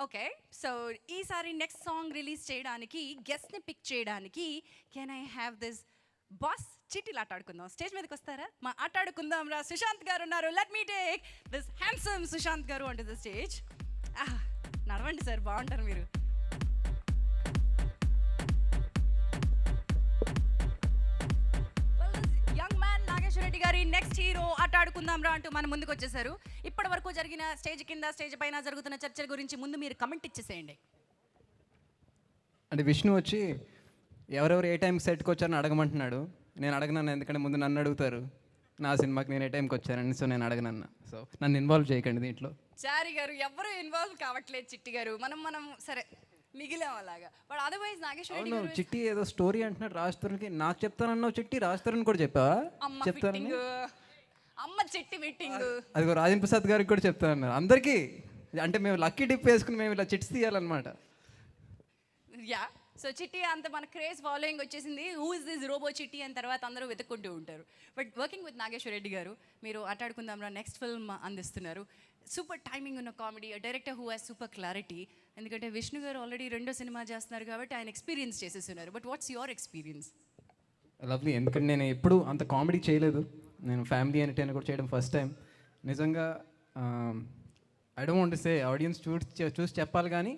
Okay. So ఈసారి next song release చేయడానికి గెస్ట్‌ని పిక్ చేయడానికి can I have this boss చీటీలు ఆట ఆడుకుందాం. స్టేజ్ మీదకి వస్తారా? మా ఆట ఆడుకుందాం రా సుశాంత్ గారు ఉన్నారు. Let me take this handsome Sushant garu on to the stage. నడవండి సార్, బాగుంటారు మీరు. యంగ్ మ్యాన్ నాగేశ్వర రెడ్డి గారి నెక్స్ట్ హీరో ఆట ఆడుకుందాం రా అంటూ మన ముందుకు వచ్చేసారు. ఇప్పటి వరకు జరిగిన స్టేజ్ కింద స్టేజ్ పైన జరుగుతున్న చర్చల గురించి ముందు మీరు కమెంట్ ఇచ్చేసేయండి. అంటే విష్ణు వచ్చి ఎవరెవరు ఏ టైంకి సెట్కి వచ్చారని అడగమంటున్నాడు. నేను అడగనన్నా, ఎందుకంటే ముందు నన్ను అడుగుతారు నా సినిమాకి నేను ఏ టైంకి వచ్చానని. సో నేను అడగనన్నా. సో నన్ను ఇన్వాల్వ్ చేయకండి దీంట్లో. చారి గారు ఎవరు ఇన్వాల్వ్ కావట్లేదు. చిట్టి గారు మనం సరే మిగిలాం అలాగా. బట్ అదర్వైజ్ నాగేశ్వర రెడ్డి గారు చిట్టి ఏదో స్టోరీ అంటున్నాడు రాజతరుణ్కి. నాకు చెప్తానన్నావు చిట్టి, రాజతరుణ్ కూడా చెప్పావా? చెప్తాను. అమ్మ చిట్టి మీటింగ్ అదిగో రాజేంద్ర ప్రసాద్ గారికి కూడా చెప్తానన్నారు. అందరికీ అంటే మేము లక్కీ డిప్ వేసుకుని మేము ఇలా చిట్స్ తీయాలన్నమాట. యా. సో చిట్టి అంత మన క్రేజ్ ఫాలోయింగ్ వచ్చేసింది. హూ ఇస్ దిస్ రోబో చిట్టి అని తర్వాత అందరూ వెతుక్కుంటూ ఉంటారు. But working with Nageswara Reddy గారు, మీరు ఆటాడుకుందాంరా నెక్స్ట్ ఫిల్మ్ అందిస్తున్నారు. సూపర్ టైమింగ్ ఉన్న comedy, director who has super clarity. ఎందుకంటే విష్ణు గారు ఆల్రెడీ 2వ సినిమా చేస్తున్నారు కాబట్టి ఆయన ఎక్స్పీరియన్స్ చేసేస్తున్నారు. But what's your experience? Lovely. ఎందుకంటే నేను ఎప్పుడు అంత కామెడీ చేయలేదు. నేను ఫ్యామిలీ ఎంటర్టైనర్ కూడా చేయడం ఫస్ట్ టైం. నిజంగా I don't want to say, audience చూసి చెప్పాలి కానీ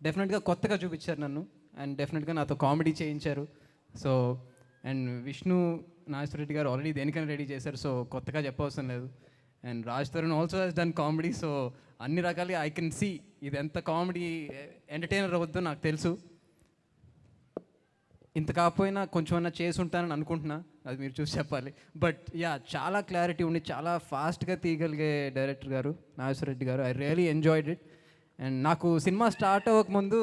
డెఫినెట్గా కొత్తగా చూపించారు నన్ను. అండ్ డెఫినెట్గా నాతో కామెడీ చేయించారు. So and Vishnu Nageswara Reddy garu already దేనికైనా రెడీ చేశారు. సో కొత్తగా చెప్పవసరం లేదు. And Raj Tarun also he's done comedy. So అన్ని రకాలుగా ఐ కెన్ సీ ఇది ఎంత కామెడీ ఎంటర్టైనర్ అవుద్దో నాకు తెలుసు. ఇంత కాకపోయినా కొంచెం అన్నా చేసి ఉంటానని అనుకుంటున్నా, అది మీరు చూసి చెప్పాలి. బట్ యా, చాలా క్లారిటీ ఉండి చాలా ఫాస్ట్గా తీయగలిగే డైరెక్టర్ గారు నాగేశ్వర రెడ్డి గారు. I really enjoyed it. And నాకు సినిమా స్టార్ట్ అవ్వకముందు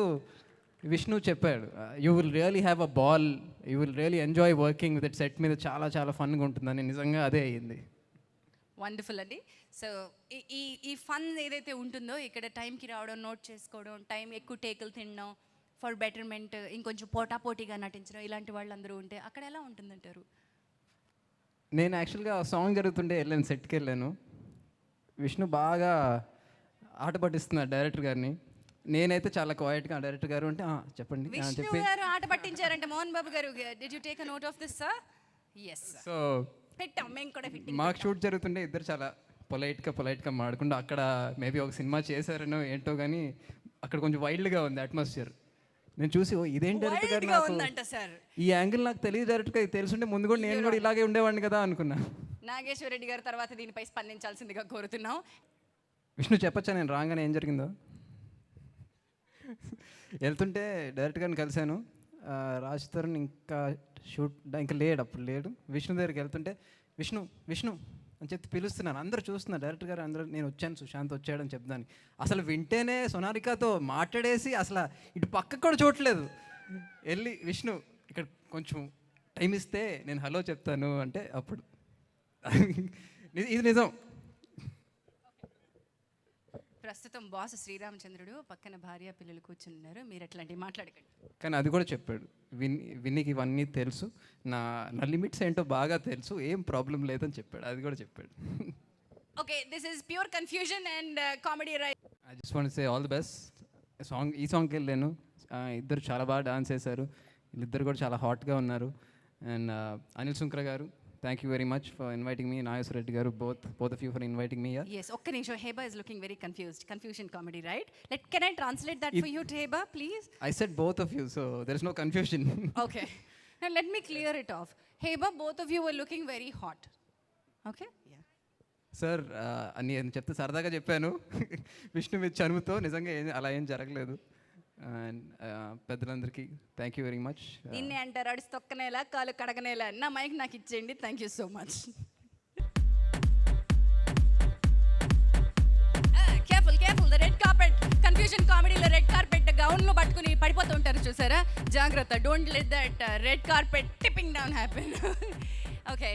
విష్ణు చెప్పాడు, you will really have a ball, you will really enjoy working with it, set మీద చాలా చాలా ఫన్గా ఉంటుందని. నిజంగా అదే అయ్యింది. వండర్ఫుల్ అండి. సో ఈ ఫన్ ఏదైతే ఉంటుందో ఇక్కడ టైంకి రావడం, నోట్ చేసుకోవడం, టైం ఎక్కువ టేకులు తినడం, ఫర్ బెటర్మెంట్, ఇంకొంచెం పోటాపోటీగా నటించడం, ఇలాంటి వాళ్ళందరూ ఉంటే అక్కడ ఎలా ఉంటుందంటారు? నేను యాక్చువల్గా సాంగ్ జరుగుతుంటే వెళ్ళాను, సెట్కి వెళ్ళాను. విష్ణు బాగా ఆట పట్టిస్తున్నాడు డైరెక్టర్ గారిని. నేనైతే చాలా క్వైట్గా డైరెక్టర్ గారు అంటే చెప్పండి అని చెప్పి గారు ఆట పట్టించారంటే మోహన్ బాబు గారు, did you take a note of this sir? yes so పెట్టాం మేము కూడా ఫిట్టింగ్. మాకు షూట్ జరుగుతుంటే ఇద్దరు చాలా పొలైట్గా మాడుకుంటూ అక్కడ మేబీ ఒక సినిమా చేశారనో ఏంటో కానీ అక్కడ కొంచెం వైల్డ్గా ఉంది అట్మాస్ఫియర్. నేను చూసి ఇదేం డైరెక్టర్ గారు, నాకు ఈ యాంగిల్ నాకు తెలియదు డైరెక్ట్గా, తెలుసుంటే ముందు కూడా నేను కూడా ఇలాగే ఉండేవాడిని కదా అనుకున్నా. నాగేశ్వర రెడ్డి గారు తర్వాత దీనిపై స్పందించాల్సిందిగా కోరుతున్నాం. విష్ణు చెప్పచ్చా నేను రాగానే ఏం జరిగిందో? వెళ్తుంటే డైరెక్టర్ గారిని కలిశాను. రాజ్ తరుణ్ ఇంకా లేడు, అప్పుడు లేడు. విష్ణు దగ్గరికి వెళ్తుంటే విష్ణు విష్ణు అని చెప్పి పిలుస్తున్నాను. అందరూ చూస్తున్నారు, డైరెక్టర్ గారు అందరూ నేను వచ్చాను, సుశాంత్ వచ్చాడని చెప్దాన్ని. అసలు వింటేనే సోనాలికాతో మాట్లాడేసి అసలు ఇటు పక్కకు కూడా చూడలేదు. వెళ్ళి విష్ణు ఇక్కడ కొంచెం టైం ఇస్తే నేను హలో చెప్తాను అంటే అప్పుడు ఇది నిజం. ప్రస్తుతం బాస్ శ్రీరామచంద్రుడు పక్కన భార్య పిల్లలు కూర్చున్నారు, మీరు అట్లాంటివి మాట్లాడకండి. కానీ అది కూడా చెప్పాడు, విన్నీకి ఇవన్నీ తెలుసు, నా లిమిట్స్ ఏంటో బాగా తెలుసు, ఏం ప్రాబ్లం లేదని చెప్పాడు. అది కూడా చెప్పాడు. Okay, this is pure confusion and comedy right. I just want say all the best. ఈ సాంగ్కి వెళ్ళాను, ఇద్దరు చాలా బాగా డాన్స్ చేశారు, వీళ్ళిద్దరు కూడా చాలా హాట్గా ఉన్నారు. అండ్ అనిల్ సుంక్ర గారు, thank you very much for inviting me. Nageswara Reddy garu, both of you for inviting me here. Yes, okka nisho. Heba is looking very confused. Confusion comedy, right? Can I translate that for you to Heba, please? I said both of you, so there is no confusion. Okay. Now let me clear it off. Heba, both of you were looking very hot. Okay? Yeah. Sir, నేను చెప్తే సరదాగా చెప్పాను. విష్ణు మీద చనువుతో, నిజంగా అలా ఏం జరగలేదు. And పెద్దలందరికీ థ్యాంక్ యూ వెరీ మచ్. నిన్నే అంటారు అడిసి తొక్కనేలా కాలు కడగనేలా. నా మైక్ నాకు ఇచ్చేయండి. Thank you so much. Careful the red carpet. Confusion కామెడీలో రెడ్ కార్పెట్ గౌన్లో పట్టుకుని పడిపోతూ ఉంటారు చూసారా, జాగ్రత్త. Don't let that red carpet tipping down happen. Okay,